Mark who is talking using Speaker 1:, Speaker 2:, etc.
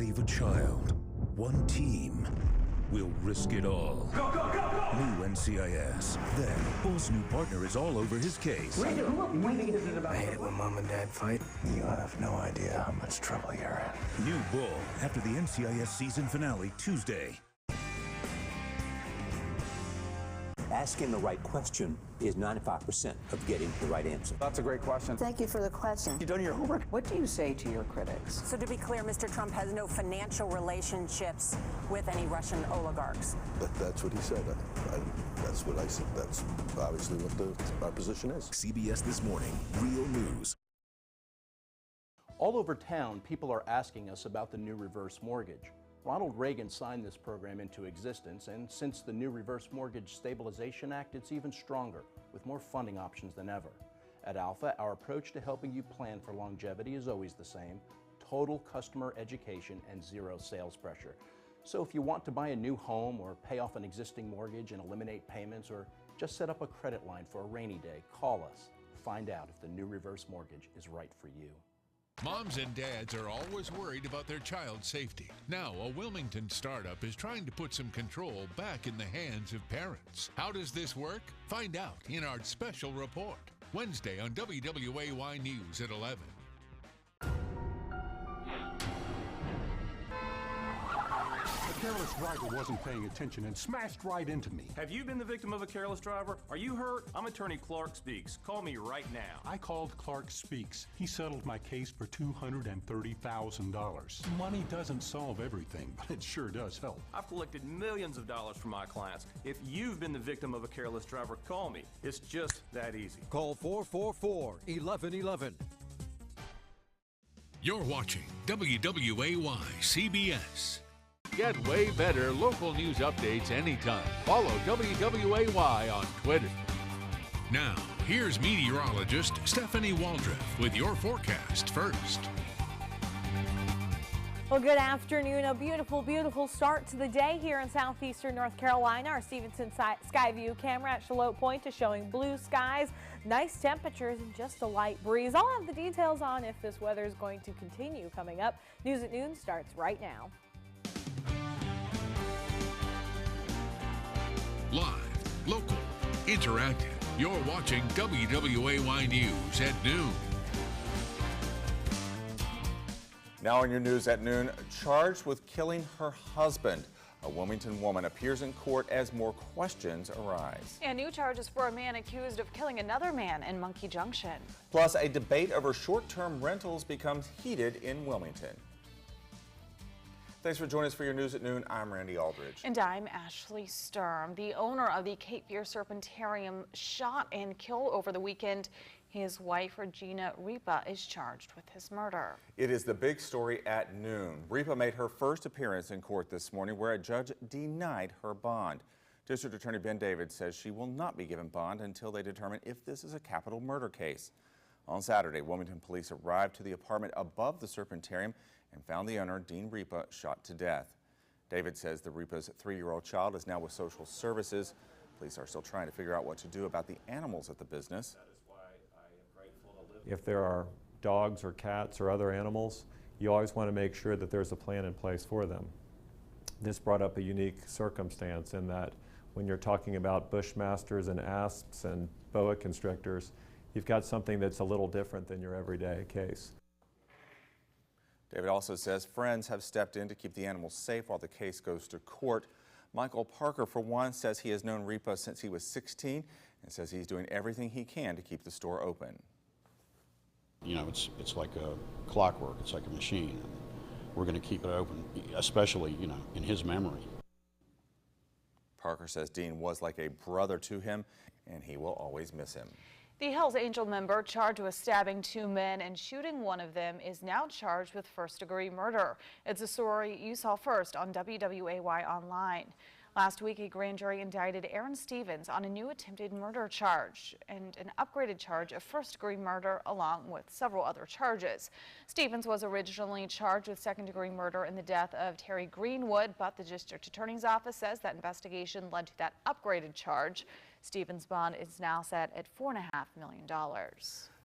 Speaker 1: save a child, one team will risk it all.
Speaker 2: Go, go, go, go!
Speaker 1: New NCIS. Then, Bull's new partner is all over his case.
Speaker 2: What do you think this is about?
Speaker 3: I hate it when Mom and Dad fight.
Speaker 4: You have no idea how much trouble you're in.
Speaker 1: New Bull, after the NCIS season finale, Tuesday.
Speaker 5: Asking the right question is 95% of getting the right answer.
Speaker 6: That's a great question.
Speaker 7: Thank you for the question.
Speaker 6: You done your homework?
Speaker 7: What do you say to your critics?
Speaker 8: So to be clear, Mr. Trump has no financial relationships with any Russian oligarchs.
Speaker 9: That's what he said. That's what I said. That's obviously what our position is.
Speaker 1: CBS This Morning, real news.
Speaker 10: All over town, people are asking us about the new reverse mortgage. Ronald Reagan signed this program into existence, and since the new Reverse Mortgage Stabilization Act, it's even stronger, with more funding options than ever. At Alpha, our approach to helping you plan for longevity is always the same: total customer education and zero sales pressure. So if you want to buy a new home or pay off an existing mortgage and eliminate payments, or just set up a credit line for a rainy day, call us. Find out if the new reverse mortgage is right for you.
Speaker 11: Moms and dads are always worried about their child's safety. Now, a Wilmington startup is trying to put some control back in the hands of parents. How does this work? Find out in our special report, Wednesday on WWAY News at 11.
Speaker 12: A careless driver wasn't paying attention and smashed right into me.
Speaker 13: Have you been the victim of a careless driver? Are you hurt? I'm attorney Clark Speaks. Call me right now.
Speaker 12: I called Clark Speaks. He settled my case for $230,000. Money doesn't solve everything, but it sure does help.
Speaker 13: I've collected millions of dollars from my clients. If you've been the victim of a careless driver, call me. It's just that easy.
Speaker 14: Call 444-1111.
Speaker 11: You're watching WWAY CBS.
Speaker 15: Get way better local news updates anytime. Follow WWAY on Twitter.
Speaker 11: Now, here's meteorologist Stephanie Waldrop with your forecast first.
Speaker 16: Well, good afternoon. A beautiful, beautiful start to the day here in southeastern North Carolina. Our Stevenson Sky View camera at Charlotte Point is showing blue skies, nice temperatures, and just a light breeze. I'll have the details on if this weather is going to continue coming up. News at Noon starts right now.
Speaker 11: Live, local, interactive. You're watching WWAY News at noon.
Speaker 17: Now on your News at Noon, charged with killing her husband. A Wilmington woman appears in court as more questions arise.
Speaker 18: And new charges for a man accused of killing another man in Monkey Junction.
Speaker 17: Plus, a debate over short-term rentals becomes heated in Wilmington. Thanks for joining us for your News at Noon. I'm Randy Aldridge.
Speaker 18: And I'm Ashley Sturm. The owner of the Cape Fear Serpentarium shot and killed over the weekend. His wife, Regina Ripa, is charged with his murder.
Speaker 17: It is the big story at noon. Ripa made her first appearance in court this morning where a judge denied her bond. District Attorney Ben David says she will not be given bond until they determine if this is a capital murder case. On Saturday, Wilmington police arrived to the apartment above the Serpentarium and found the owner, Dean Ripa, shot to death. David says the Ripa's 3-year-old child is now with social services. Police are still trying to figure out what to do about the animals at the business.
Speaker 19: That is why I am grateful to live. If there are dogs or cats or other animals, you always want to make sure that there's a plan in place for them. This brought up a unique circumstance in that when you're talking about bushmasters and asps and boa constrictors, you've got something that's a little different than your everyday case.
Speaker 17: David also says friends have stepped in to keep the animals safe while the case goes to court. Michael Parker, for one, says he has known Ripa since he was 16 and says he's doing everything he can to keep the store open.
Speaker 20: You know, it's like a clockwork. It's like a machine. We're going to keep it open, especially, you know, in his memory.
Speaker 17: Parker says Dean was like a brother to him, and he will always miss him.
Speaker 18: The Hells Angel member charged with stabbing 2 men and shooting one of them is now charged with first-degree murder. It's a story you saw first on WWAY Online. Last week, a grand jury indicted Aaron Stevens on a new attempted murder charge and an upgraded charge of first-degree murder along with several other charges. Stevens was originally charged with second-degree murder in the death of Terry Greenwood, but the district attorney's office says that investigation led to that upgraded charge. Stevens' bond is now set at $4.5 million.